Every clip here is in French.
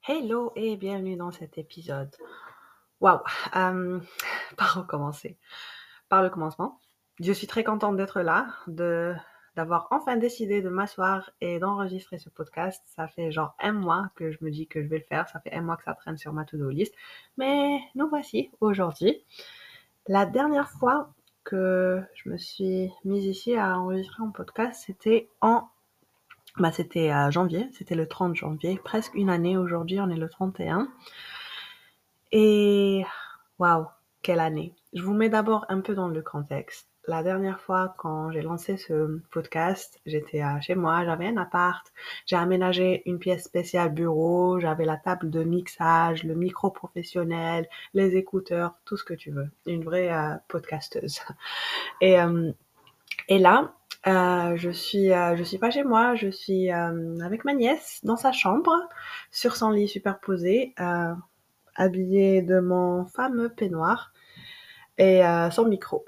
Hello et bienvenue dans cet épisode. Waouh! Hem, par où commencer? Par le commencement. Je suis très contente d'être là, d'avoir enfin décidé de m'asseoir et d'enregistrer ce podcast. Ça fait genre un mois que je me dis que je vais le faire, ça fait un mois que ça traîne sur ma to-do list, mais nous voici aujourd'hui. La dernière fois que je me suis mise ici à enregistrer un podcast, c'était à janvier, c'était le 30 janvier, presque une année aujourd'hui, on est le 31. Et waouh, quelle année! Je vous mets d'abord un peu dans le contexte. La dernière fois, quand j'ai lancé ce podcast, j'étais chez moi, j'avais un appart, j'ai aménagé une pièce spéciale bureau, j'avais la table de mixage, le micro professionnel, les écouteurs, tout ce que tu veux. Une vraie podcasteuse. Et, euh, et là, je suis pas chez moi, je suis avec ma nièce dans sa chambre, sur son lit superposé, habillée de mon fameux peignoir et sans micro.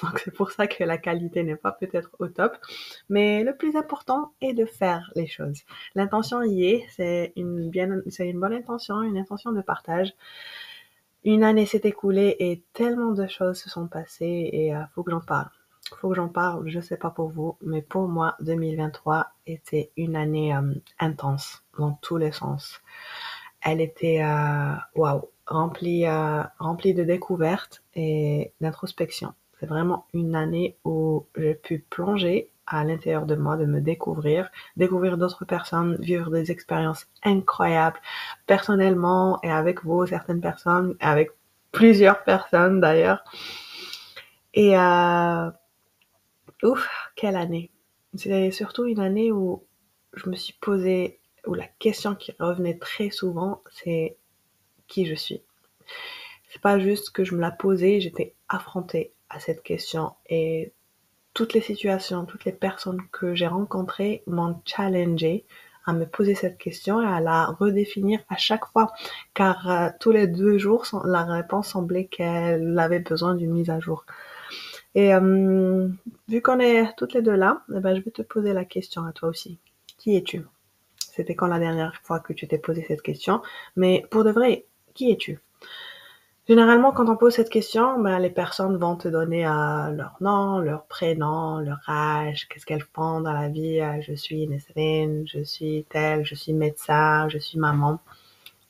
Donc c'est pour ça que la qualité n'est pas peut-être au top. Mais le plus important est de faire les choses. L'intention y est, c'est une bonne intention, une intention de partage. Une année s'est écoulée et tellement de choses se sont passées et faut que j'en parle. Faut que j'en parle, je sais pas pour vous, mais pour moi, 2023 était une année intense dans tous les sens. Elle était waouh, remplie de découvertes et d'introspection. C'est vraiment une année où j'ai pu plonger à l'intérieur de moi, de me découvrir d'autres personnes, vivre des expériences incroyables, personnellement et avec vous, certaines personnes, avec plusieurs personnes d'ailleurs. Et ouf, quelle année! C'est surtout une année où je me suis posé, où la question qui revenait très souvent, c'est qui je suis. C'est pas juste que je me la posais, j'étais affrontée à cette question et toutes les situations, toutes les personnes que j'ai rencontrées m'ont challengée à me poser cette question et à la redéfinir à chaque fois, car tous les 2 jours, la réponse semblait qu'elle avait besoin d'une mise à jour. Et vu qu'on est toutes les deux là, eh ben, je vais te poser la question à toi aussi. Qui es-tu? C'était quand la dernière fois que tu t'es posé cette question? Mais pour de vrai, qui es-tu? Généralement, quand on pose cette question, ben, les personnes vont te donner leur nom, leur prénom, leur âge, qu'est-ce qu'elles font dans la vie. Je suis Nesrine, je suis telle, je suis médecin, je suis maman.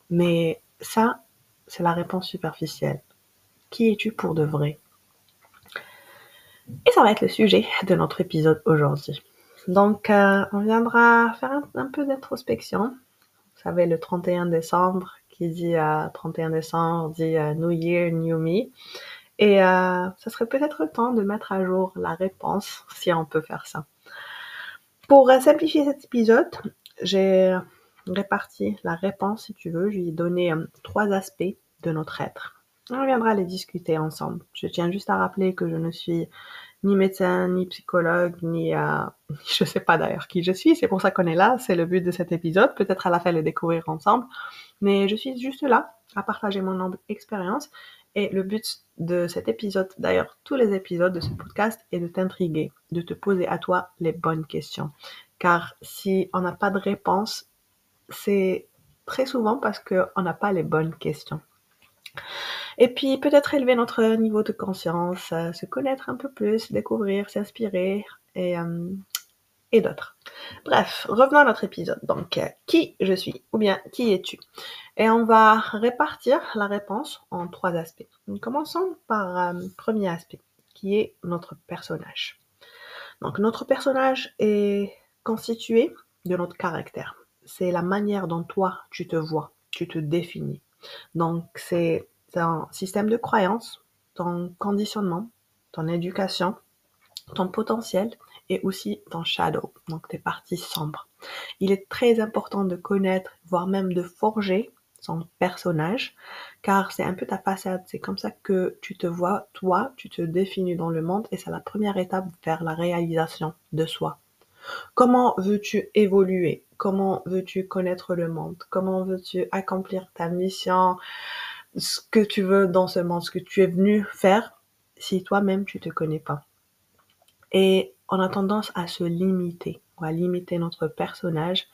Mais ça, c'est la réponse superficielle. Qui es-tu pour de vrai? Et ça va être le sujet de notre épisode aujourd'hui. Donc, on viendra faire un peu d'introspection. Vous savez, le 31 décembre, qui dit 31 décembre, dit New Year, New Me. Et ça serait peut-être le temps de mettre à jour la réponse, si on peut faire ça. Pour simplifier cet épisode, j'ai réparti la réponse, si tu veux. Je lui ai donné 3 aspects de notre être. On viendra les discuter ensemble. Je tiens juste à rappeler que je ne suis ni médecin, ni psychologue, ni je sais pas d'ailleurs qui je suis. C'est pour ça qu'on est là. C'est le but de cet épisode. Peut-être à la fin le découvrir ensemble. Mais je suis juste là à partager mon humble expérience. Et le but de cet épisode, d'ailleurs tous les épisodes de ce podcast, est de t'intriguer, de te poser à toi les bonnes questions. Car si on n'a pas de réponse, c'est très souvent parce qu'on n'a pas les bonnes questions. Et puis peut-être élever notre niveau de conscience, se connaître un peu plus, découvrir, s'inspirer et d'autres. Bref, revenons à notre épisode. Donc, qui je suis ou bien qui es-tu? Et on va répartir la réponse en 3 aspects. Commençons par premier aspect, qui est notre personnage. Donc, notre personnage est constitué de notre caractère. C'est la manière dont toi, tu te vois, tu te définis. Donc, c'est un système de croyances, ton conditionnement, ton éducation, ton potentiel et aussi ton shadow, donc tes parties sombres. Il est très important de connaître, voire même de forger son personnage, car c'est un peu ta façade, c'est comme ça que tu te vois, toi, tu te définis dans le monde et c'est la première étape vers la réalisation de soi. Comment veux-tu évoluer? Comment veux-tu connaître le monde? Comment veux-tu accomplir ta mission? Ce que tu veux dans ce monde, ce que tu es venu faire si toi-même tu te connais pas. Et on a tendance à se limiter, on va limiter notre personnage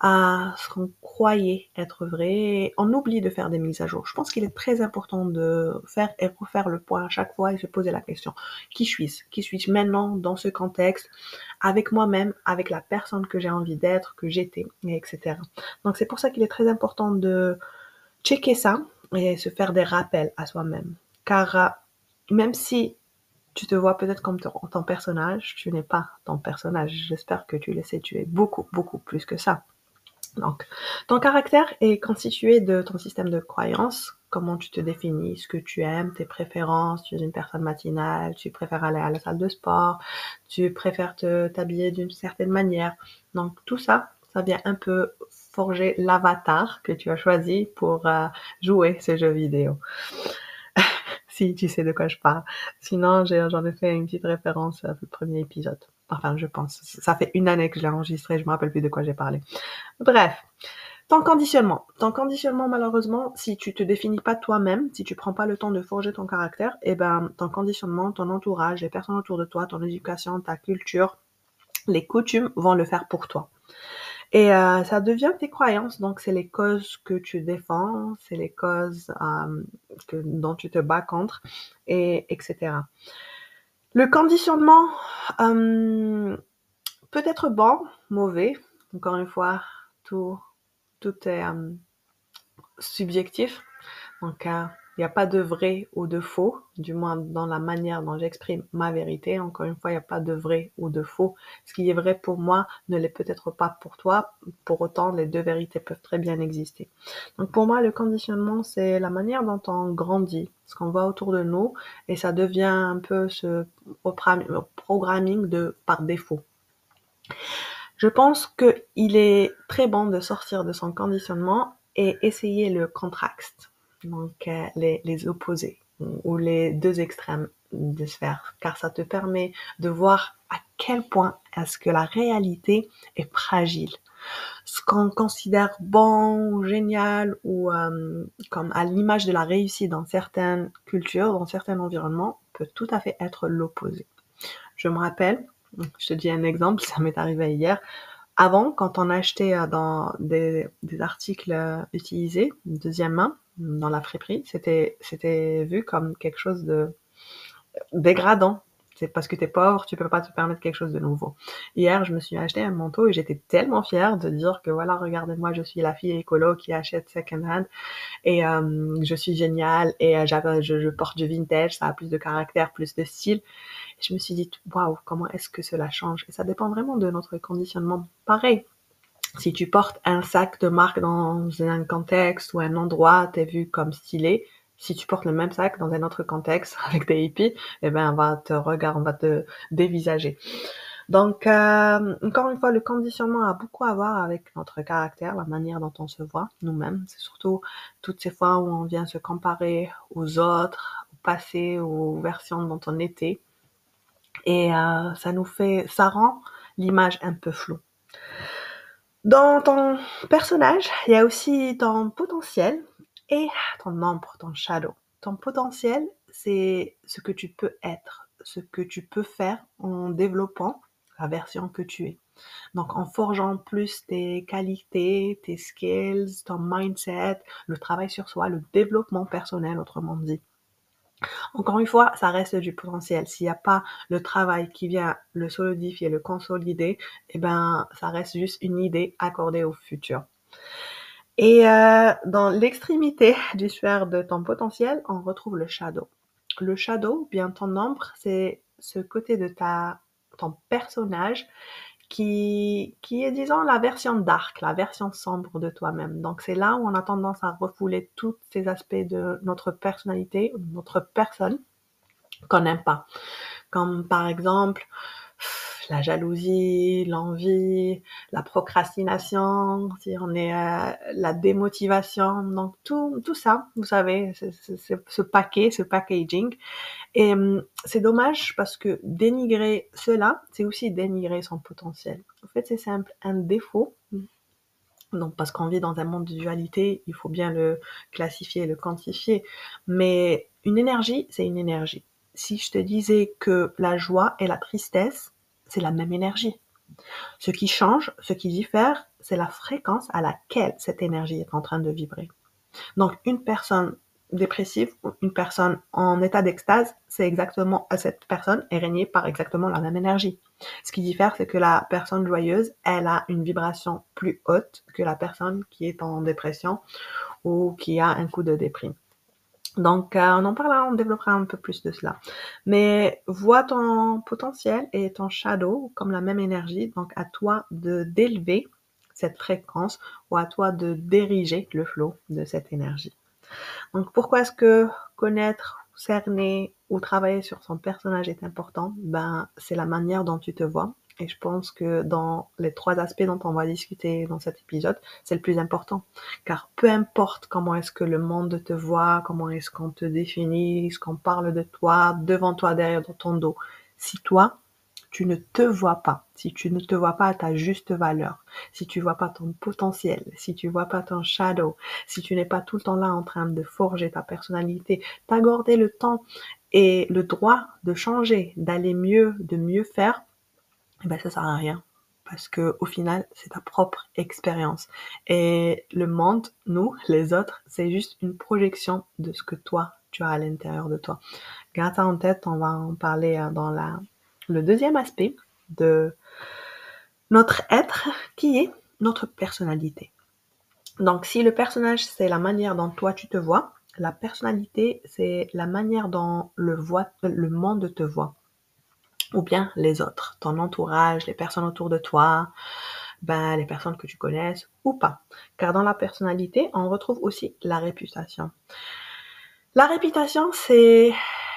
à ce qu'on croyez être vrai. Et on oublie de faire des mises à jour. Je pense qu'il est très important de faire et refaire le point à chaque fois et se poser la question. Qui suis-je? Qui suis-je maintenant dans ce contexte, avec moi-même, avec la personne que j'ai envie d'être, que j'étais, etc. Donc c'est pour ça qu'il est très important de checker ça et se faire des rappels à soi-même. Car même si tu te vois peut-être comme ton personnage, tu n'es pas ton personnage. J'espère que tu le sais, tu es beaucoup, beaucoup plus que ça. Donc, ton caractère est constitué de ton système de croyances, comment tu te définis, ce que tu aimes, tes préférences, tu es une personne matinale, tu préfères aller à la salle de sport, tu préfères t'habiller d'une certaine manière. Donc, tout ça, ça vient un peu forger l'avatar que tu as choisi pour jouer ce jeu vidéo. Si tu sais de quoi je parle. Sinon, j'en ai fait une petite référence à le premier épisode. Enfin, je pense. Ça fait une année que je l'ai enregistré, je me rappelle plus de quoi j'ai parlé. Bref. Ton conditionnement. Ton conditionnement, malheureusement, si tu te définis pas toi-même, si tu prends pas le temps de forger ton caractère, eh ben, ton conditionnement, ton entourage, les personnes autour de toi, ton éducation, ta culture, les coutumes vont le faire pour toi. Et ça devient tes croyances, donc c'est les causes que tu défends, c'est les causes dont tu te bats contre, et etc. Le conditionnement peut être bon, mauvais. Encore une fois, tout est subjectif. Donc, il n'y a pas de vrai ou de faux, du moins dans la manière dont j'exprime ma vérité. Encore une fois, il n'y a pas de vrai ou de faux. Ce qui est vrai pour moi ne l'est peut-être pas pour toi. Pour autant, les deux vérités peuvent très bien exister. Donc, pour moi, le conditionnement, c'est la manière dont on grandit, ce qu'on voit autour de nous, et ça devient un peu ce programming par défaut. Je pense qu'il est très bon de sortir de son conditionnement et essayer le contraste, donc les opposés ou les deux extrêmes de sphère, car ça te permet de voir à quel point est-ce que la réalité est fragile. Ce qu'on considère bon ou génial ou comme à l'image de la réussite dans certaines cultures, dans certains environnements, peut tout à fait être l'opposé. Je me rappelle, je te dis un exemple, ça m'est arrivé hier. Avant, quand on achetait dans des articles utilisés, deuxième main, dans la friperie, c'était vu comme quelque chose de dégradant. C'est parce que t'es pauvre, tu peux pas te permettre quelque chose de nouveau. Hier, je me suis acheté un manteau et j'étais tellement fière de dire que voilà, regardez-moi, je suis la fille écolo qui achète second hand et je suis géniale et je porte du vintage, ça a plus de caractère, plus de style. Et je me suis dit, waouh, comment est-ce que cela change? Et ça dépend vraiment de notre conditionnement. Pareil, si tu portes un sac de marque dans un contexte ou un endroit, t'es vu comme stylé. Si tu portes le même sac dans un autre contexte avec des hippies, eh ben, on va te dévisager. Donc, encore une fois, le conditionnement a beaucoup à voir avec notre caractère, la manière dont on se voit nous-mêmes. C'est surtout toutes ces fois où on vient se comparer aux autres, au passé, aux versions dont on était. Et ça rend l'image un peu floue. Dans ton personnage, il y a aussi ton potentiel et ton ombre, ton shadow. Ton potentiel, c'est ce que tu peux être, ce que tu peux faire en développant la version que tu es. Donc, en forgeant plus tes qualités, tes skills, ton mindset, le travail sur soi, le développement personnel, autrement dit. Encore une fois, ça reste du potentiel. S'il n'y a pas le travail qui vient le solidifier, le consolider, eh ben, ça reste juste une idée accordée au futur. Et dans l'extrémité du sphère de ton potentiel, on retrouve le shadow. Le shadow, bien ton ombre, c'est ce côté de ton personnage qui est, disons, la version dark, la version sombre de toi-même. Donc, c'est là où on a tendance à refouler tous ces aspects de notre personnalité, notre personne, qu'on n'aime pas. Comme par exemple, la jalousie, l'envie, la procrastination, si on est la démotivation, donc tout ça, vous savez, ce packaging. Et c'est dommage parce que dénigrer cela, c'est aussi dénigrer son potentiel. En fait, c'est simple, un défaut. Donc, parce qu'on vit dans un monde de dualité, il faut bien le classifier, le quantifier. Mais une énergie, c'est une énergie. Si je te disais que la joie et la tristesse, c'est la même énergie. Ce qui change, ce qui diffère, c'est la fréquence à laquelle cette énergie est en train de vibrer. Donc, une personne dépressive ou une personne en état d'extase, cette personne est régnée par exactement la même énergie. Ce qui diffère, c'est que la personne joyeuse, elle a une vibration plus haute que la personne qui est en dépression ou qui a un coup de déprime. Donc, on développera un peu plus de cela. Mais vois ton potentiel et ton shadow comme la même énergie, donc à toi d'élever cette fréquence ou à toi de diriger le flot de cette énergie. Donc, pourquoi est-ce que connaître, cerner ou travailler sur son personnage est important? C'est la manière dont tu te vois. Et je pense que dans les 3 aspects dont on va discuter dans cet épisode, c'est le plus important. Car peu importe comment est-ce que le monde te voit, comment est-ce qu'on te définit, ce qu'on parle de toi, devant toi, derrière ton dos, si toi, tu ne te vois pas, si tu ne te vois pas à ta juste valeur, si tu vois pas ton potentiel, si tu vois pas ton shadow, si tu n'es pas tout le temps là en train de forger ta personnalité, t'accorder le temps et le droit de changer, d'aller mieux, de mieux faire, ça sert à rien. Parce que au final, c'est ta propre expérience. Et le monde, nous, les autres, c'est juste une projection de ce que toi, tu as à l'intérieur de toi. Garde ça en tête, on va en parler dans le deuxième aspect de notre être, qui est notre personnalité. Donc, si le personnage, c'est la manière dont toi tu te vois, la personnalité, c'est la manière dont le monde te voit. Ou bien les autres, ton entourage, les personnes autour de toi, les personnes que tu connaisses ou pas. Car dans la personnalité, on retrouve aussi la réputation. La réputation, c'est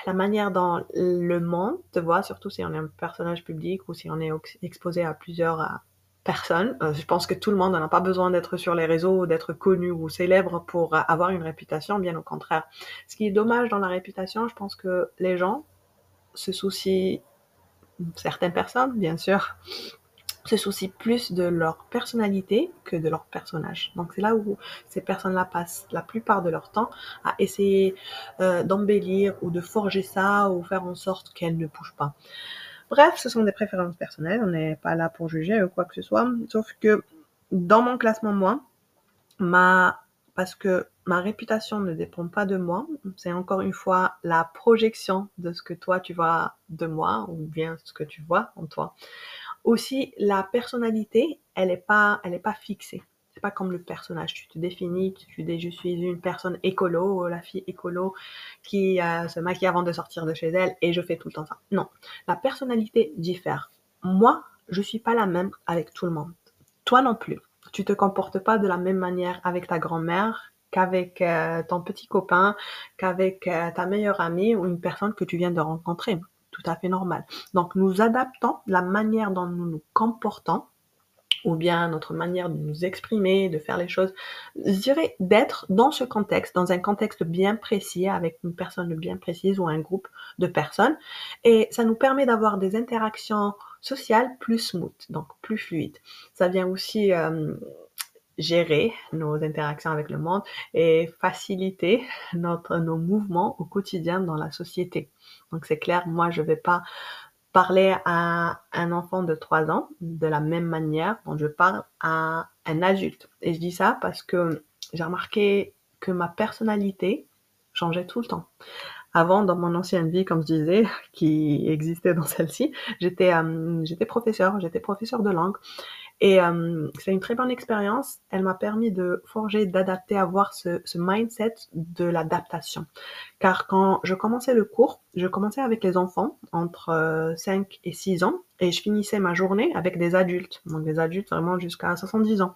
la manière dont le monde te voit, surtout si on est un personnage public ou si on est exposé à plusieurs personnes. Je pense que tout le monde n'a pas besoin d'être sur les réseaux, d'être connu ou célèbre pour avoir une réputation, bien au contraire. Ce qui est dommage dans la réputation, je pense que les gens se soucient, certaines personnes, bien sûr, se soucient plus de leur personnalité que de leur personnage. Donc c'est là où ces personnes-là passent la plupart de leur temps à essayer d'embellir ou de forger ça ou faire en sorte qu'elles ne bougent pas. Bref, ce sont des préférences personnelles, on n'est pas là pour juger ou quoi que ce soit, sauf que dans mon classement, moi, parce que ma réputation ne dépend pas de moi, c'est encore une fois la projection de ce que toi tu vois de moi ou bien ce que tu vois en toi. Aussi, la personnalité, elle est pas fixée. C'est pas comme le personnage. Tu te définis, je suis une personne écolo, la fille écolo qui se maquille avant de sortir de chez elle et je fais tout le temps ça. Non. La personnalité diffère. Moi, je suis pas la même avec tout le monde. Toi non plus. Tu te comportes pas de la même manière avec ta grand-mère qu'avec ton petit copain, qu'avec ta meilleure amie ou une personne que tu viens de rencontrer. Tout à fait normal. Donc, nous adaptons la manière dont nous nous comportons ou bien notre manière de nous exprimer, de faire les choses, je dirais d'être dans ce contexte, dans un contexte bien précis, avec une personne bien précise ou un groupe de personnes. Et ça nous permet d'avoir des interactions sociales plus smooth, donc plus fluides. Ça vient aussi gérer nos interactions avec le monde et faciliter nos mouvements au quotidien dans la société. Donc c'est clair, moi je vais pas parler à un enfant de 3 ans de la même manière dont je parle à un adulte. Et je dis ça parce que j'ai remarqué que ma personnalité changeait tout le temps. Avant, dans mon ancienne vie, comme je disais, qui existait dans celle-ci, j'étais professeure de langue. Et c'est une très bonne expérience. Elle m'a permis de forger, d'adapter, avoir ce mindset de l'adaptation. Car quand je commençais le cours, je commençais avec les enfants entre 5 et 6 ans et je finissais ma journée avec des adultes. Donc des adultes vraiment jusqu'à 70 ans.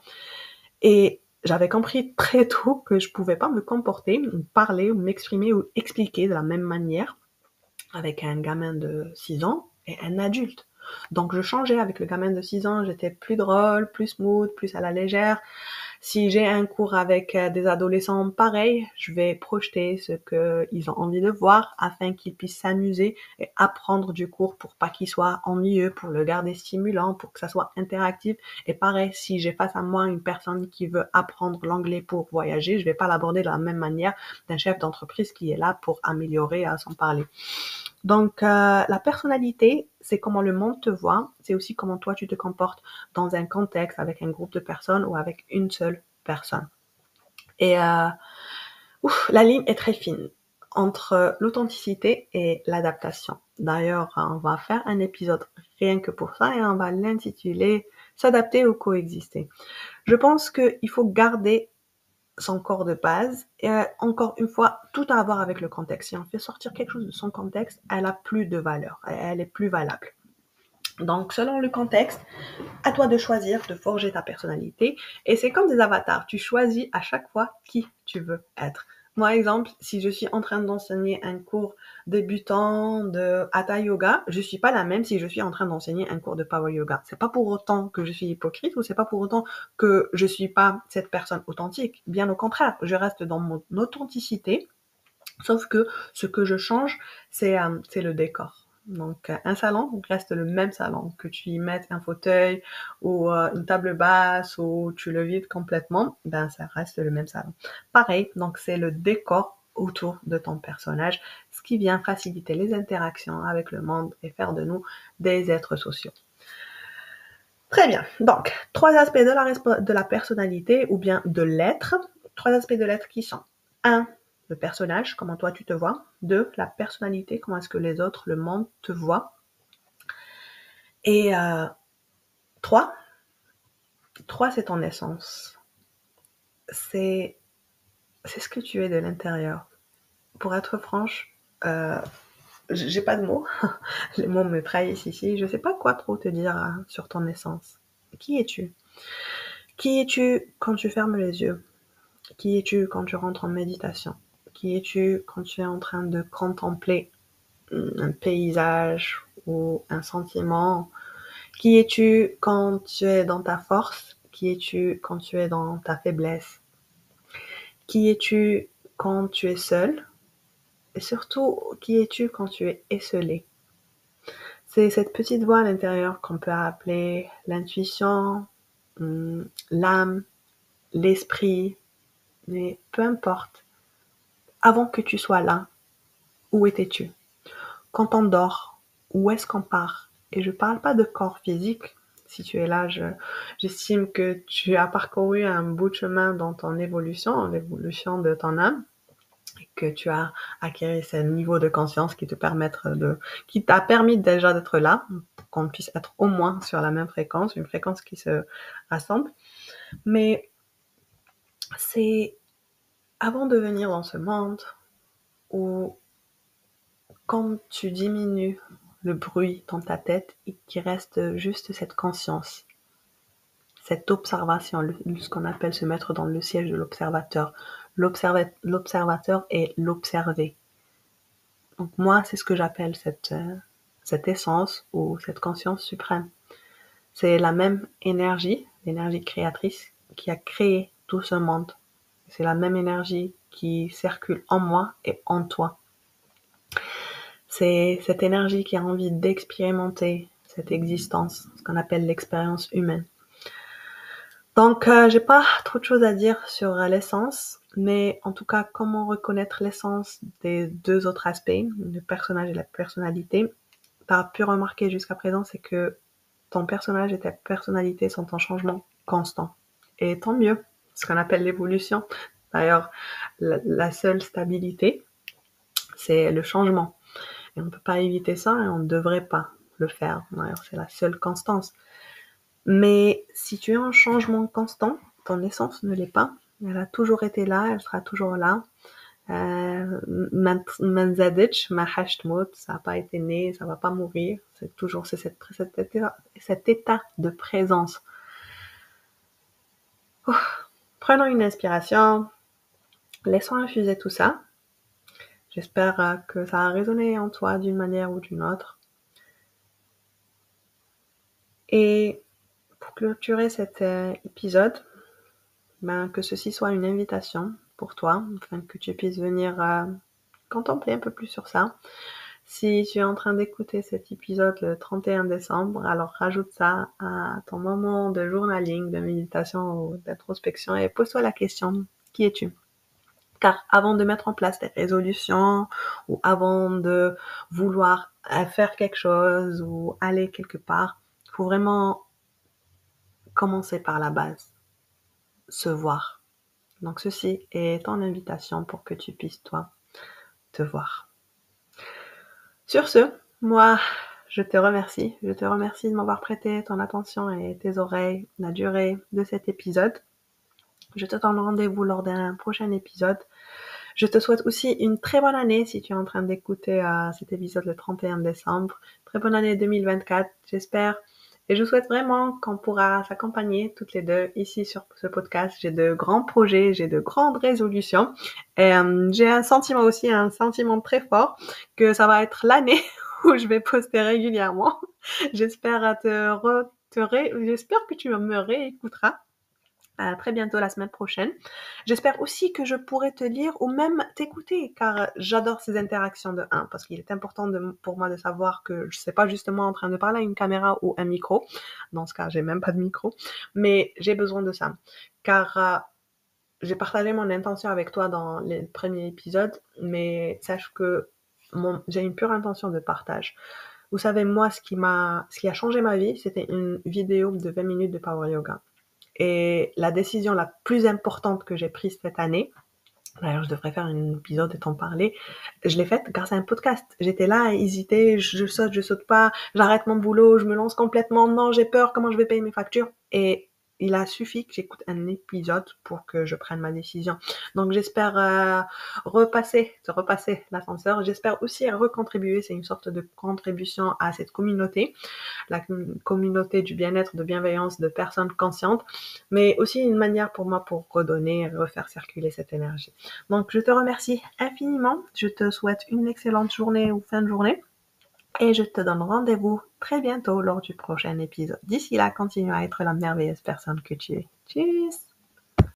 Et j'avais compris très tôt que je pouvais pas me comporter, parler ou m'exprimer ou expliquer de la même manière avec un gamin de 6 ans et un adulte. Donc je changeais avec le gamin de 6 ans, j'étais plus drôle, plus smooth, plus à la légère. Si j'ai un cours avec des adolescents, pareil, je vais projeter ce qu'ils ont envie de voir afin qu'ils puissent s'amuser et apprendre du cours pour pas qu'il soit ennuyeux, pour le garder stimulant, pour que ça soit interactif. Et pareil, si j'ai face à moi une personne qui veut apprendre l'anglais pour voyager, je vais pas l'aborder de la même manière d'un chef d'entreprise qui est là pour améliorer son parler. Donc, la personnalité, c'est comment le monde te voit, c'est aussi comment toi tu te comportes dans un contexte avec un groupe de personnes ou avec une seule personne. Et la ligne est très fine entre l'authenticité et l'adaptation. D'ailleurs, on va faire un épisode rien que pour ça et on va l'intituler S'adapter ou coexister. Je pense qu'il faut garder son corps de base et encore une fois, tout à voir avec le contexte. Si on fait sortir quelque chose de son contexte, elle a plus de valeur, elle est plus valable. Donc, selon le contexte, à toi de choisir, de forger ta personnalité. Et c'est comme des avatars. Tu choisis à chaque fois qui tu veux être. Moi, exemple, si je suis en train d'enseigner un cours débutant de Hatha Yoga, je suis pas la même si je suis en train d'enseigner un cours de Power Yoga. C'est pas pour autant que je suis hypocrite ou c'est pas pour autant que je suis pas cette personne authentique. Bien au contraire, je reste dans mon authenticité. Sauf que ce que je change, c'est le décor. Donc, un salon reste le même salon. Que tu y mettes un fauteuil ou une table basse ou tu le vides complètement, ben ça reste le même salon. Pareil, donc c'est le décor autour de ton personnage, ce qui vient faciliter les interactions avec le monde et faire de nous des êtres sociaux. Très bien. Donc, trois aspects de la personnalité ou bien de l'être. Trois aspects de l'être qui sont 1. Le personnage, comment toi tu te vois. 2. La personnalité, comment est-ce que les autres, le monde te voit. Et 3. 3, c'est ton essence. C'est ce que tu es de l'intérieur. Pour être franche, j'ai pas de mots. Les mots me trahissent ici. Je sais pas quoi trop te dire sur ton essence. Qui es-tu? Qui es-tu quand tu fermes les yeux? Qui es-tu quand tu rentres en méditation? Qui es-tu quand tu es en train de contempler un paysage ou un sentiment? Qui es-tu quand tu es dans ta force? Qui es-tu quand tu es dans ta faiblesse? Qui es-tu quand tu es seul? Et surtout, qui es-tu quand tu es esseulé? C'est cette petite voix à l'intérieur qu'on peut appeler l'intuition, l'âme, l'esprit, mais peu importe. Avant que tu sois là, où étais-tu? Quand on dort, où est-ce qu'on part? Et je parle pas de corps physique. Si tu es là, j'estime que tu as parcouru un bout de chemin dans ton évolution, l'évolution de ton âme, et que tu as acquis ce niveau de conscience qui t'a permis déjà d'être là, pour qu'on puisse être au moins sur la même fréquence, une fréquence qui se rassemble. Mais c'est avant de venir dans ce monde où quand tu diminues le bruit dans ta tête et qu'il reste juste cette conscience, cette observation, ce qu'on appelle se mettre dans le siège de l'observateur. L'observateur est l'observé. Donc moi, c'est ce que j'appelle cette essence ou cette conscience suprême. C'est la même énergie, l'énergie créatrice, qui a créé tout ce monde. C'est la même énergie qui circule en moi et en toi. C'est cette énergie qui a envie d'expérimenter cette existence, ce qu'on appelle l'expérience humaine. Donc, j'ai pas trop de choses à dire sur l'essence, mais en tout cas, comment reconnaître l'essence des deux autres aspects, le personnage et la personnalité. T'as pu remarquer jusqu'à présent, c'est que ton personnage et ta personnalité sont en changement constant. Et tant mieux, ce qu'on appelle l'évolution. D'ailleurs, la seule stabilité, c'est le changement. Et on ne peut pas éviter ça et on ne devrait pas le faire. D'ailleurs, c'est la seule constance. Mais si tu es en changement constant, ton essence ne l'est pas. Elle a toujours été là, elle sera toujours là. Manzadich, Mahashtmut, ça n'a pas été né, ça va pas mourir. C'est toujours cet état de présence. Prenons une inspiration, laissons infuser tout ça. J'espère que ça a résonné en toi d'une manière ou d'une autre. Et pour clôturer cet épisode, que ceci soit une invitation pour toi, afin que tu puisses venir contempler un peu plus sur ça. Si tu es en train d'écouter cet épisode le 31 décembre, alors rajoute ça à ton moment de journaling, de méditation ou d'introspection et pose-toi la question, qui es-tu? Car avant de mettre en place des résolutions ou avant de vouloir faire quelque chose ou aller quelque part, il faut vraiment commencer par la base, se voir. Donc ceci est ton invitation pour que tu puisses, toi, te voir. Sur ce, moi, je te remercie. Je te remercie de m'avoir prêté ton attention et tes oreilles la durée de cet épisode. Je te donne rendez-vous lors d'un prochain épisode. Je te souhaite aussi une très bonne année si tu es en train d'écouter cet épisode le 31 décembre. Très bonne année 2024, j'espère. Et je souhaite vraiment qu'on pourra s'accompagner toutes les deux ici sur ce podcast. J'ai de grands projets, j'ai de grandes résolutions. Et j'ai un sentiment très fort que ça va être l'année où je vais poster régulièrement. J'espère j'espère que tu me réécouteras. Très bientôt la semaine prochaine. J'espère aussi que je pourrai te lire ou même t'écouter car j'adore ces interactions de 1 parce qu'il est important pour moi de savoir que je ne suis pas justement en train de parler à une caméra ou un micro. Dans ce cas, j'ai même pas de micro, mais j'ai besoin de ça car j'ai partagé mon intention avec toi dans les premiers épisodes, mais sache que j'ai une pure intention de partage. Vous savez, moi, ce qui a changé ma vie, c'était une vidéo de 20 minutes de Power Yoga. Et la décision la plus importante que j'ai prise cette année, d'ailleurs je devrais faire un épisode et t'en parler, je l'ai faite grâce à un podcast. J'étais là à hésiter, je saute pas, j'arrête mon boulot, je me lance complètement, non j'ai peur, comment je vais payer mes factures. Et il a suffi que j'écoute un épisode pour que je prenne ma décision. Donc j'espère repasser l'ascenseur. J'espère aussi recontribuer, c'est une sorte de contribution à cette communauté, la communauté du bien-être, de bienveillance, de personnes conscientes, mais aussi une manière pour moi pour redonner et refaire circuler cette énergie. Donc je te remercie infiniment, je te souhaite une excellente journée ou fin de journée. Et je te donne rendez-vous très bientôt lors du prochain épisode. D'ici là, continue à être la merveilleuse personne que tu es. Tchuss!